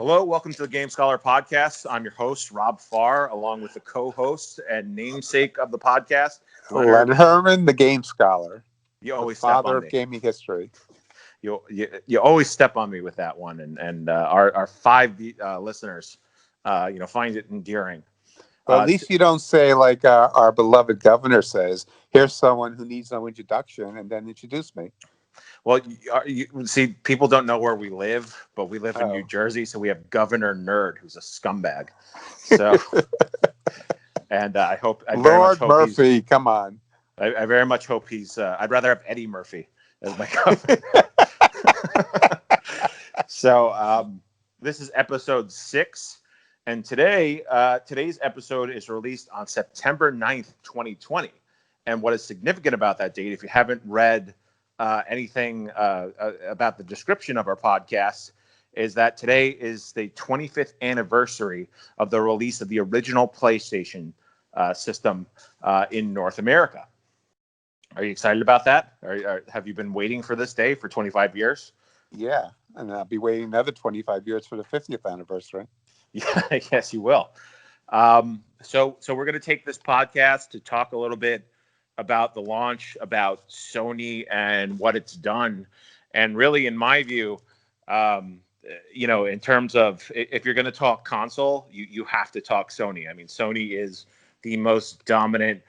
Hello, welcome to the Game Scholar Podcast. I'm your host, Rob Farr, along with the co-host and namesake of the podcast, Leonard Herman, the Game Scholar, You always the step father on of me. gaming history. You always step on me with that one, and our five listeners, find it endearing. Well, at least you don't say like our beloved governor says, here's someone who needs no introduction, and then introduce me. Well, you see, people don't know where we live, but we live in New Jersey, so we have Governor Nerd, who's a scumbag. So, and I very much hope Murphy, come on. I very much hope he's. I'd rather have Eddie Murphy as my governor. So this is episode 6, and today's episode is released on September 9th, 2020. And what is significant about that date, if you haven't read anything about the description of our podcast, is that today is the 25th anniversary of the release of the original PlayStation system in North America. Are you excited about that? Have you been waiting for this day for 25 years? Yeah, and I'll be waiting another 25 years for the 50th anniversary. Yeah, yes, you will. So we're going to take this podcast to talk a little bit about the launch, about Sony and what it's done. And really, in my view, in terms of if you're going to talk console, you have to talk Sony. I mean, Sony is the most dominant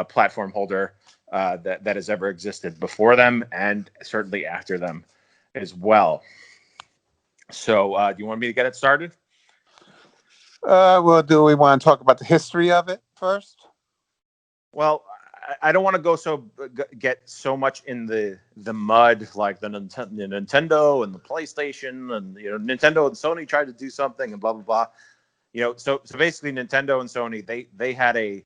platform holder that has ever existed before them, and certainly after them as well. So do you want me to get it started? Well, do we want to talk about the history of it first? Well, I don't want to get so much in the mud like the Nintendo and the PlayStation, and Nintendo and Sony tried to do something and blah blah blah. So basically Nintendo and Sony they had a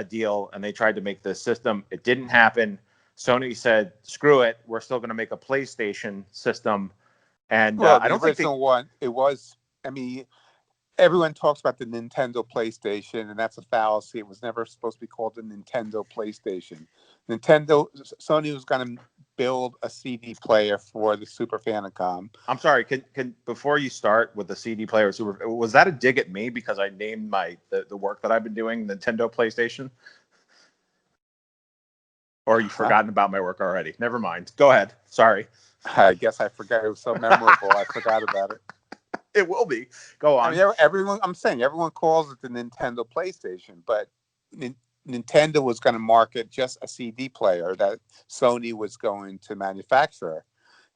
deal and they tried to make this system. It didn't happen. Sony said, "Screw it, we're still going to make a PlayStation system." And I don't think one. It was. I mean, everyone talks about the Nintendo PlayStation, and that's a fallacy. It was never supposed to be called the Nintendo PlayStation. Sony was going to build a CD player for the Super Famicom. I'm sorry. Can before you start with the CD player, was that a dig at me because I named the work that I've been doing Nintendo PlayStation? Or you've forgotten about my work already? Never mind. Go ahead. Sorry. I guess I forgot. It was so memorable. I forgot about it. It will be. Go on. I mean, everyone calls it the Nintendo PlayStation, but Nintendo was going to market just a CD player that Sony was going to manufacture.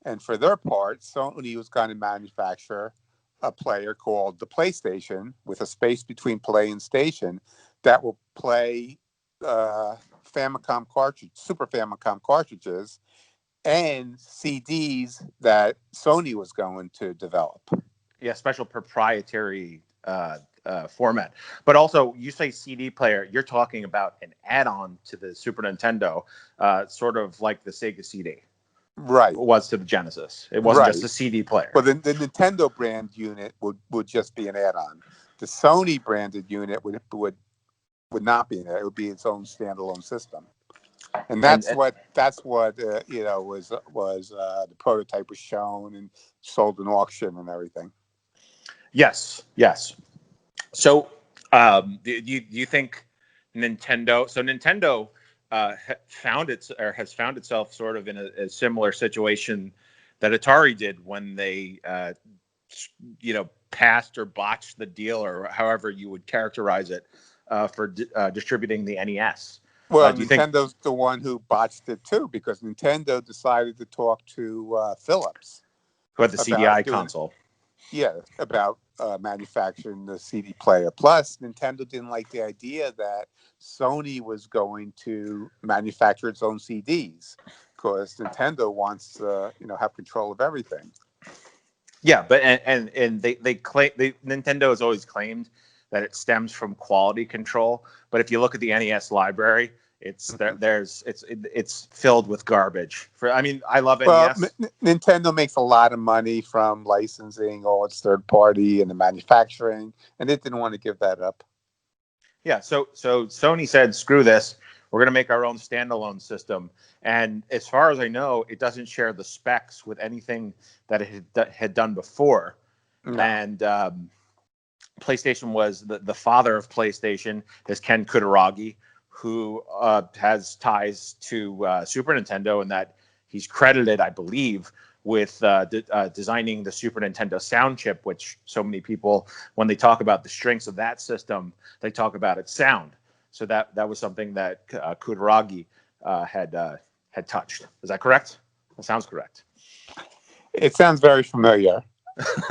And for their part, Sony was going to manufacture a player called the PlayStation with a space between play and station that will play Super Famicom cartridges and CDs that Sony was going to develop. Yeah, special proprietary format. But also, you say CD player, you're talking about an add-on to the Super Nintendo, sort of like the Sega CD. Right. It was to the Genesis. It wasn't just a CD player. But the Nintendo brand unit would just be an add-on. The Sony branded unit would not be there. It would be its own standalone system. And that's what the prototype was shown and sold in auction and everything. Yes. So, do you think Nintendo? So Nintendo has found itself sort of in a similar situation that Atari did when they, passed or botched the deal, or however you would characterize it, for distributing the NES. Well, Nintendo's the one who botched it too, because Nintendo decided to talk to Philips, who had the CDI console. Yeah, about manufacturing the CD player. Plus, Nintendo didn't like the idea that Sony was going to manufacture its own CDs, because Nintendo wants to, have control of everything. Yeah, but and they claim Nintendo has always claimed that it stems from quality control. But if you look at the NES library, it's filled with garbage. I love NES. Nintendo makes a lot of money from licensing all its third party and the manufacturing, and it didn't want to give that up. Yeah, so Sony said, "Screw this. We're going to make our own standalone system." And as far as I know, it doesn't share the specs with anything that it had done before. No. And PlayStation was the father of PlayStation is Ken Kutaragi, who has ties to Super Nintendo, and that he's credited, I believe, with designing the Super Nintendo sound chip, which so many people, when they talk about the strengths of that system, they talk about its sound. So that was something that Kutaragi had touched. Is that correct? That sounds correct. It sounds very familiar.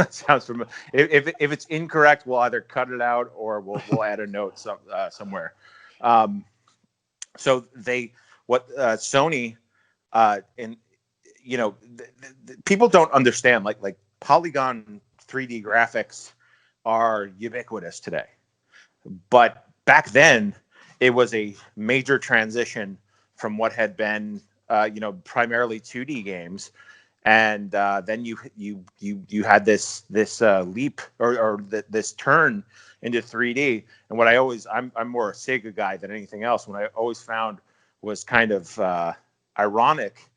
Sounds familiar. If it's incorrect, we'll either cut it out or we'll add a note somewhere. Um, so they what Sony and people don't understand like polygon 3D graphics are ubiquitous today, but back then it was a major transition from what had been primarily 2D games, and then you had this leap or this turn into 3D. And what I'm more a Sega guy than anything else. What I always found was kind of ironic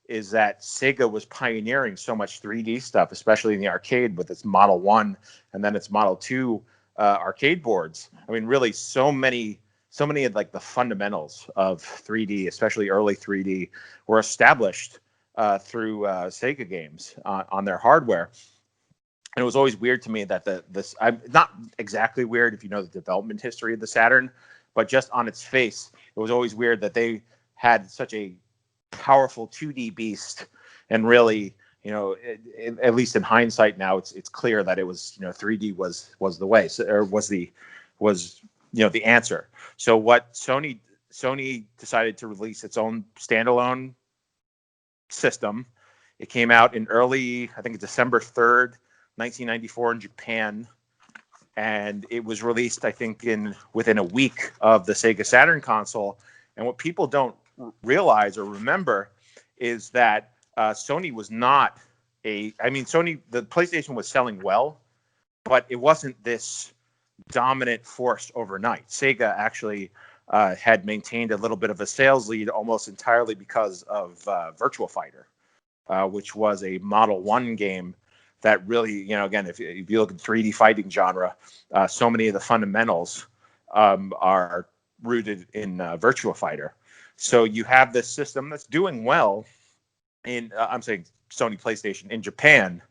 is that Sega was pioneering so much 3D stuff, especially in the arcade with its Model 1 and then its Model 2 arcade boards. I mean, really, so many of like the fundamentals of 3D, especially early 3D, were established through Sega games on their hardware. And it was always weird to me that I'm not exactly weird if you know the development history of the Saturn, but just on its face, it was always weird that they had such a powerful 2D beast, and really, at least in hindsight now, it's clear that it was 3D was the way, or was the answer. So what Sony decided to release its own standalone system. It came out in early, I think, December 3rd, 1994 in Japan, and it was released, I think, within a week of the Sega Saturn console. And what people don't realize or remember is that Sony was not Sony, the PlayStation was selling well, but it wasn't this dominant force overnight. Sega actually had maintained a little bit of a sales lead almost entirely because of Virtua Fighter, which was a Model 1 game that really, again, if you look at the 3D fighting genre, so many of the fundamentals are rooted in Virtua Fighter. So you have this system that's doing well I'm saying Sony PlayStation in Japan,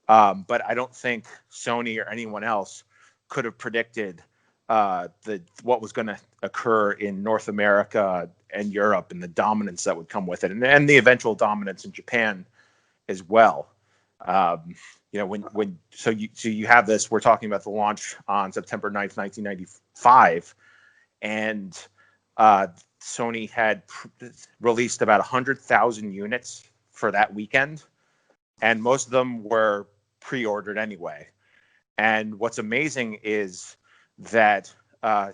but I don't think Sony or anyone else could have predicted what was going to occur in North America and Europe and the dominance that would come with it, and the eventual dominance in Japan as well. So you have this. We're talking about the launch on September 9th, 1995, and Sony had released about 100,000 units for that weekend, and most of them were pre-ordered anyway. And what's amazing is that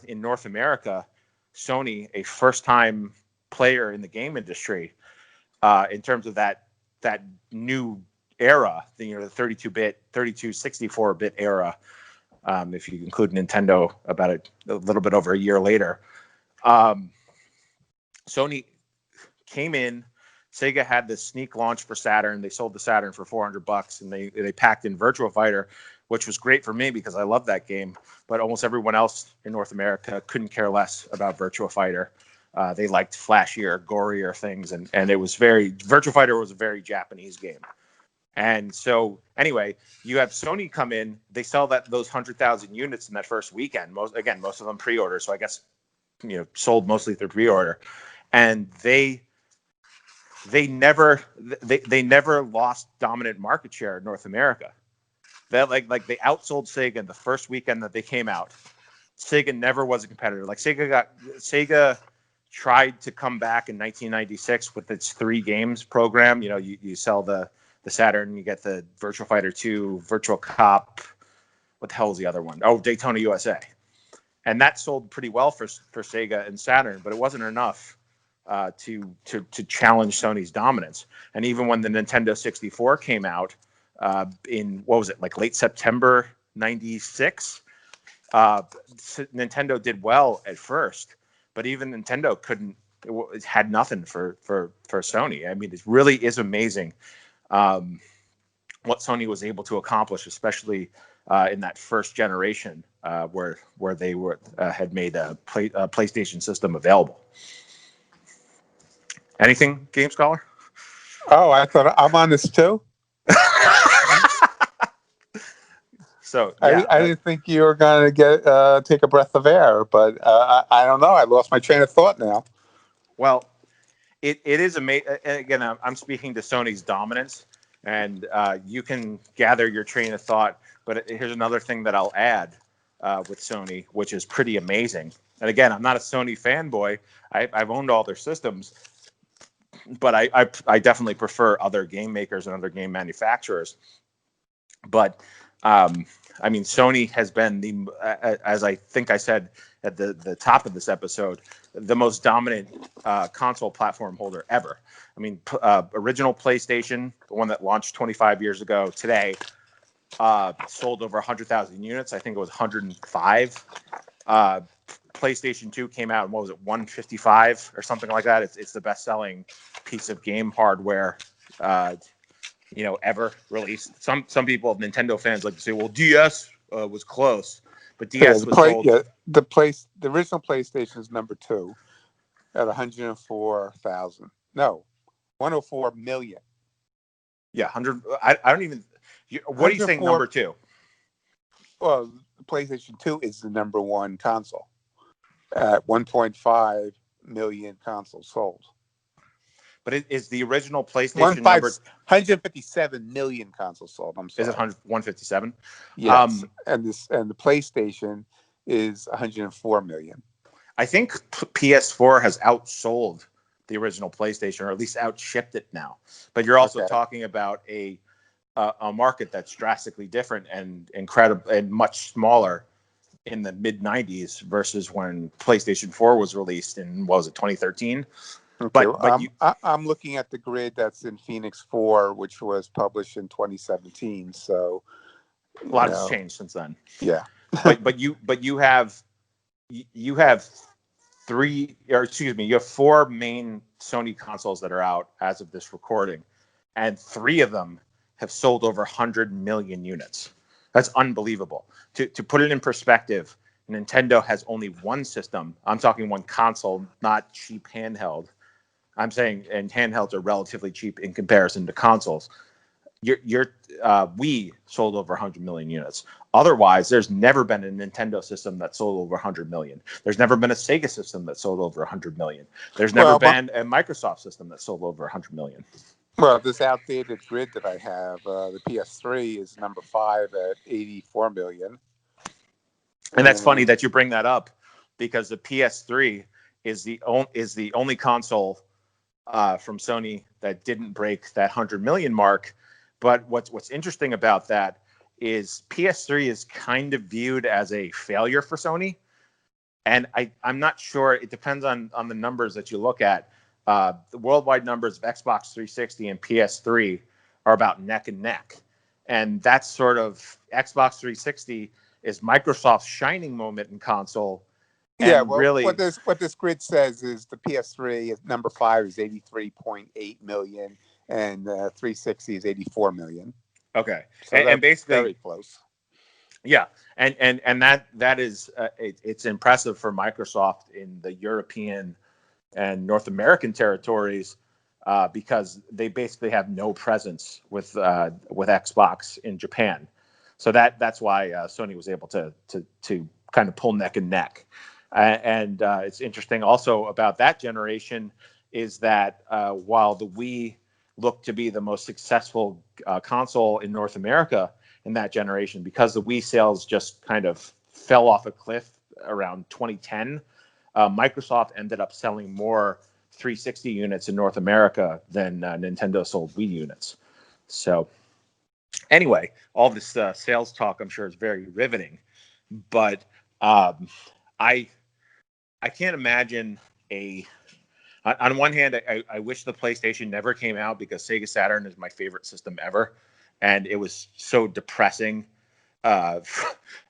in North America, Sony, a first-time player in the game industry, in terms of that new era, the 32-bit, 64-bit era, if you include Nintendo, about a little bit over a year later, Sony came in. Sega had this sneak launch for Saturn. They sold the Saturn for $400, and they packed in Virtua Fighter, which was great for me because I love that game. But almost everyone else in North America couldn't care less about Virtua Fighter. They liked flashier, gorier things, and it was Virtua Fighter was a very Japanese game. And so anyway, you have Sony come in. They sell those 100,000 units in that first weekend. Most of them pre-order. So I guess sold mostly through pre-order, and they never lost dominant market share in North America. That like they outsold Sega in the first weekend that they came out. Sega never was a competitor. Like Sega tried to come back in 1996 with its 3 games program. You sell the Saturn, you get the Virtua Fighter 2, Virtual Cop. What the hell was the other one? Oh, Daytona USA. And that sold pretty well for Sega and Saturn, but it wasn't enough to challenge Sony's dominance. And even when the Nintendo 64 came out in, what was it, like late September 96, Nintendo did well at first, but even Nintendo had nothing for Sony. I mean, it really is amazing what Sony was able to accomplish, especially in that first generation where they had made a PlayStation system available. Anything, Game Scholar? Oh, I thought I'm on this too. So yeah, I didn't think you were going to take a breath of air, but I don't know. I lost my train of thought now. well, it is amazing. Again, I'm speaking to Sony's dominance, and you can gather your train of thought. But here's another thing that I'll add with Sony, which is pretty amazing. And again, I'm not a Sony fanboy. I've owned all their systems, but I definitely prefer other game makers and other game manufacturers. But I mean, Sony has been as I think I said at the top of this episode, the most dominant console platform holder ever. I mean, original PlayStation, the one that launched 25 years ago today, sold over 100,000 units. I think it was 105. PlayStation 2 came out, and what was it, 155 or something like that? It's the best-selling piece of game hardware ever released. Some people, Nintendo fans, like to say, well, DS was close, but DS was sold. Yeah, the original PlayStation is number 2 at 104,000. No, 104 million. Yeah, 100. I don't even. What do you think? Number 2? Well, PlayStation 2 is the number 1 console at 1.5 million consoles sold. But it is the original PlayStation number 157 million consoles sold. I'm sorry. Is it 157? Yes. And the PlayStation is 104 million. I think PS4 has outsold the original PlayStation, or at least outshipped it now. But you're also talking about a market that's drastically different and incredible and much smaller in the mid 90s versus when PlayStation 4 was released in, what was it, 2013? Okay, I'm looking at the grid that's in Phoenix 4, which was published in 2017. So a lot has changed since then. Yeah, but you have 4 main Sony consoles that are out as of this recording, and 3 of them have sold over 100 million units. That's unbelievable. To put it in perspective, Nintendo has only one system. I'm talking one console, not cheap handheld. I'm saying, and handhelds are relatively cheap in comparison to consoles. Wii sold over 100 million units. Otherwise, there's never been a Nintendo system that sold over 100 million. There's never been a Sega system that sold over 100 million. There's never been a Microsoft system that sold over 100 million. Well, this outdated grid that I have, the PS3 is number 5 at 84 million. And that's funny that you bring that up, because the PS3 is the only console from Sony that didn't break that 100 million mark. But what's interesting about that is PS3 is kind of viewed as a failure for Sony. And I'm not sure. It depends on the numbers that you look at. The worldwide numbers of Xbox 360 and PS3 are about neck and neck. And that's sort of, Xbox 360 is Microsoft's shining moment in console. Yeah, well, really, what this grid says is the PS3 is number 5 is 83.8 million, and 360 is 84 million. Okay, so and basically very close. Yeah, and that is it's impressive for Microsoft in the European and North American territories, because they basically have no presence with Xbox in Japan. So that's why Sony was able to kind of pull neck and neck. And it's interesting also about that generation is that while the Wii looked to be the most successful console in North America in that generation, because the Wii sales just kind of fell off a cliff around 2010, Microsoft ended up selling more 360 units in North America than Nintendo sold Wii units. So anyway, all this sales talk, I'm sure, is very riveting, but I can't imagine on one hand, I wish the PlayStation never came out, because Sega Saturn is my favorite system ever, and it was so depressing as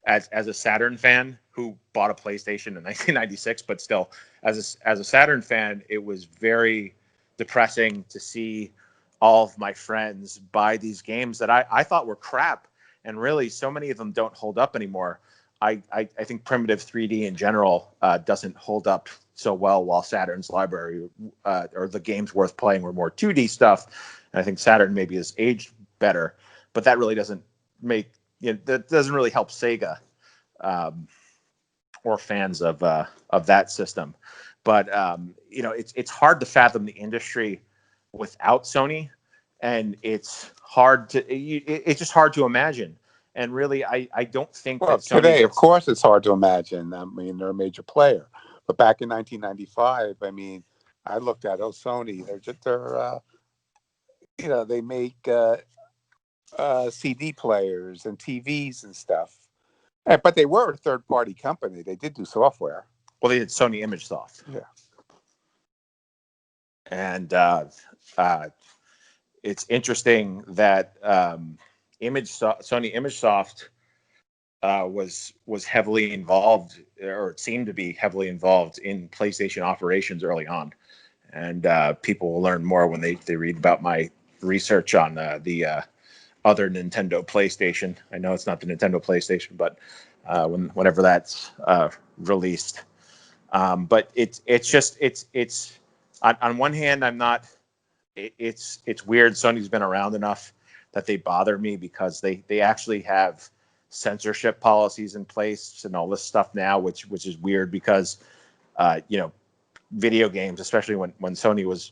a Saturn fan who bought a PlayStation in 1996, but still, as a Saturn fan, it was very depressing to see all of my friends buy these games that I thought were crap, and really so many of them don't hold up anymore. I think primitive 3D in general doesn't hold up so well, while Saturn's library or the games worth playing were more 2D stuff. And I think Saturn maybe has aged better, but that really doesn't make, that doesn't really help Sega um, or fans of that system. But it's hard to fathom the industry without Sony, and it's just hard to imagine. And really, I don't think Well, that Sony today, of gets. course, it's hard to imagine. I mean, they're a major player, but back in 1995, I mean, I looked at Sony. They make CD players and TVs and stuff. But they were a third-party company. They did do software. Well, they did Sony ImageSoft. Yeah. And it's interesting that Sony ImageSoft was heavily involved, or it seemed to be heavily involved in PlayStation operations early on. And people will learn more when they read about my research on the other Nintendo PlayStation. I know it's not the Nintendo PlayStation, but whenever that's released. But it's on one hand, I'm not. It's weird. Sony's been around enough that they bother me, because they actually have censorship policies in place and all this stuff now, which is weird, because video games, especially when Sony was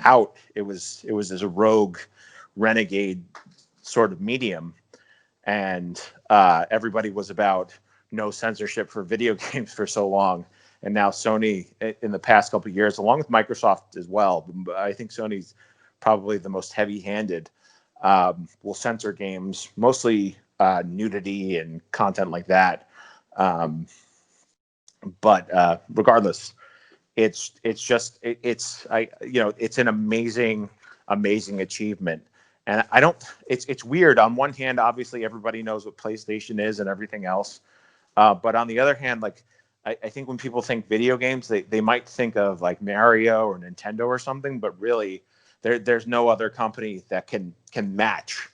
out, it was as a rogue renegade sort of medium, and everybody was about no censorship for video games for so long. And now Sony, in the past couple of years, along with Microsoft as well, I think Sony's probably the most heavy-handed, will censor games, mostly nudity and content like that. But regardless, it's an amazing achievement. And I don't. It's weird. On one hand, obviously everybody knows what PlayStation is and everything else, but on the other hand, like, I think when people think video games, they might think of like Mario or Nintendo or something, but really there's no other company that can match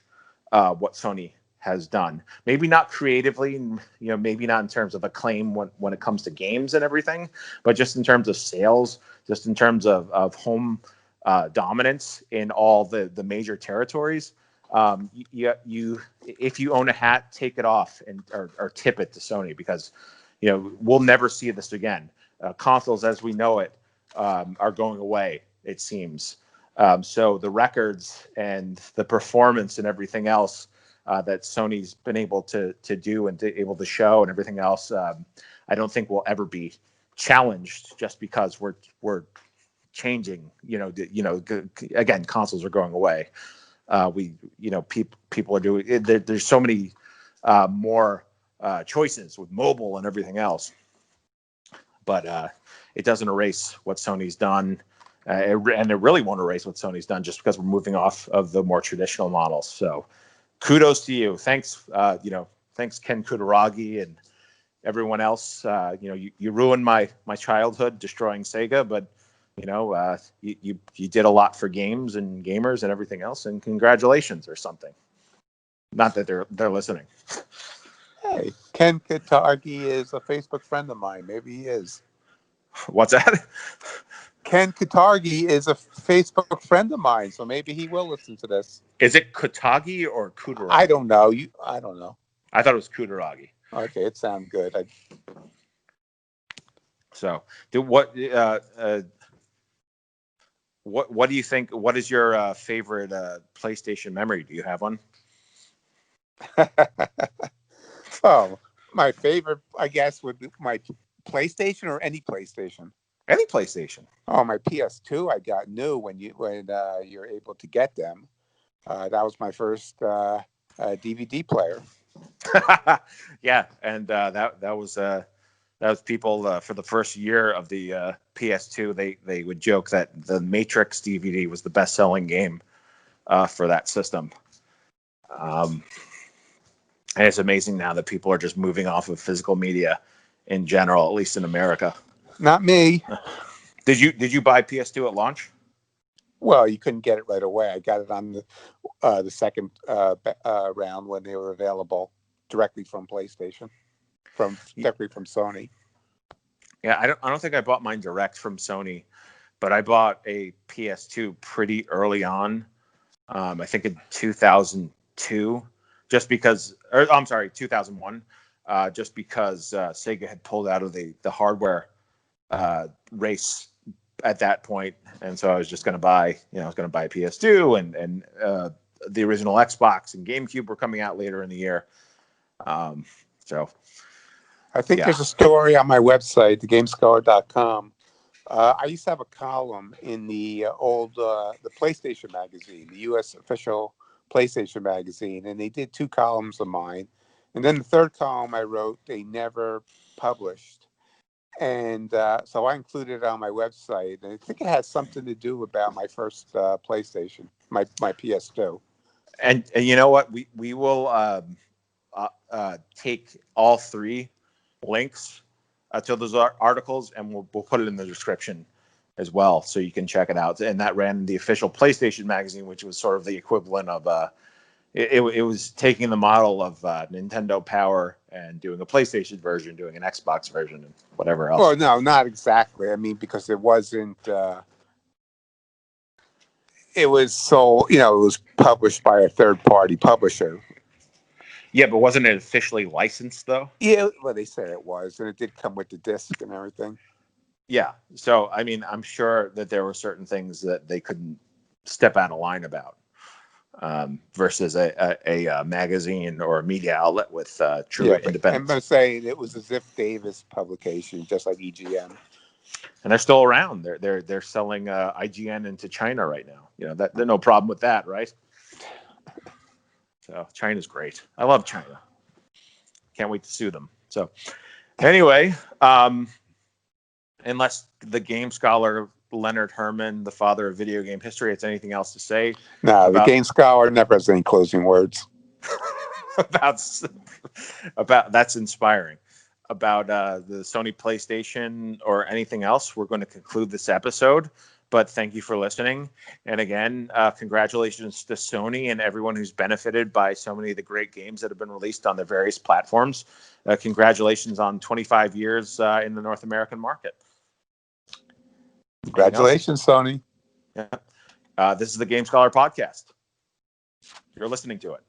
what Sony has done. Maybe not creatively, maybe not in terms of acclaim when it comes to games and everything, but just in terms of sales, just in terms of home dominance in all the major territories. You if you own a hat, take it off or tip it to Sony, because we'll never see this again. Consoles as we know it are going away, it seems. So the records and the performance and everything else that Sony's been able to do and able to show and everything else, I don't think will ever be challenged, just because we're changing. Again, consoles are going away. People are doing. There's so many more choices with mobile and everything else, but it doesn't erase what Sony's done, and it really won't erase what Sony's done, just because we're moving off of the more traditional models. So kudos to you. Thanks, thanks Ken Kutaragi and everyone else. You ruined my childhood destroying Sega, but you did a lot for games and gamers and everything else, and congratulations or something. Not that they're listening. Hey, Ken Kutaragi is a Facebook friend of mine. Maybe he is. What's that? Ken Kutaragi is a Facebook friend of mine, so maybe he will listen to this. Is it Kutagi or Kutaragi? I don't know. I don't know. I thought it was Kutaragi. Okay, it sounds good. So, what do you think? What is your favorite PlayStation memory? Do you have one? Oh, my favorite, I guess, would be my PlayStation, or any PlayStation. Any PlayStation. Oh, my PS2 I got new when you're able to get them. That was my first DVD player. Yeah, and that was people for the first year of the PS2. They would joke that the Matrix DVD was the best-selling game for that system. And it's amazing now that people are just moving off of physical media in general, at least in America. Not me. Did you buy PS2 at launch? Well, you couldn't get it right away. I got it on the second round when they were available directly from PlayStation, directly from Sony. Yeah, I don't think I bought mine direct from Sony, but I bought a PS2 pretty early on. I think in 2002, just because, or I'm sorry, 2001, just because Sega had pulled out of the hardware race at that point, and so I was just going to buy, I was going to buy a PS2, and the original Xbox and GameCube were coming out later in the year. So I think yeah, there's a story on my website, thegamescholar.com. I used to have a column in the the PlayStation magazine, the U.S. official PlayStation magazine, and they did 2 columns of mine. And then the third column I wrote, they never published. And so I included it on my website. And I think it has something to do about my first PlayStation, my PS2. and you know what, we will take all 3 links to those articles, and we'll put it in the description as well, so you can check it out. And that ran in the official PlayStation magazine, which was sort of the equivalent of it was taking the model of Nintendo Power and doing a PlayStation version, doing an Xbox version, and whatever else. Well, no, not exactly. I mean, because it wasn't. It was it was published by a third-party publisher. Yeah, but wasn't it officially licensed though? Yeah, well, they said it was, and it did come with the disc and everything. Yeah. So I mean, I'm sure that there were certain things that they couldn't step out of line about, versus a magazine or a media outlet with true Yeah, but I'm independence. going to say it was a Ziff Davis publication, just like EGM. And they're still around. They're selling IGN into China right now. That there's no problem with that, right? So China's great. I love China. Can't wait to sue them. So anyway, unless the game scholar Leonard Herman, the father of video game history, has anything else to say? No, the Game Scholar never has any closing words. about that's inspiring. About the Sony PlayStation or anything else, we're going to conclude this episode. But thank you for listening. And again, congratulations to Sony and everyone who's benefited by so many of the great games that have been released on their various platforms. Congratulations on 25 years in the North American market. Congratulations, Sony. Yeah. This is the Game Scholar podcast. You're listening to it.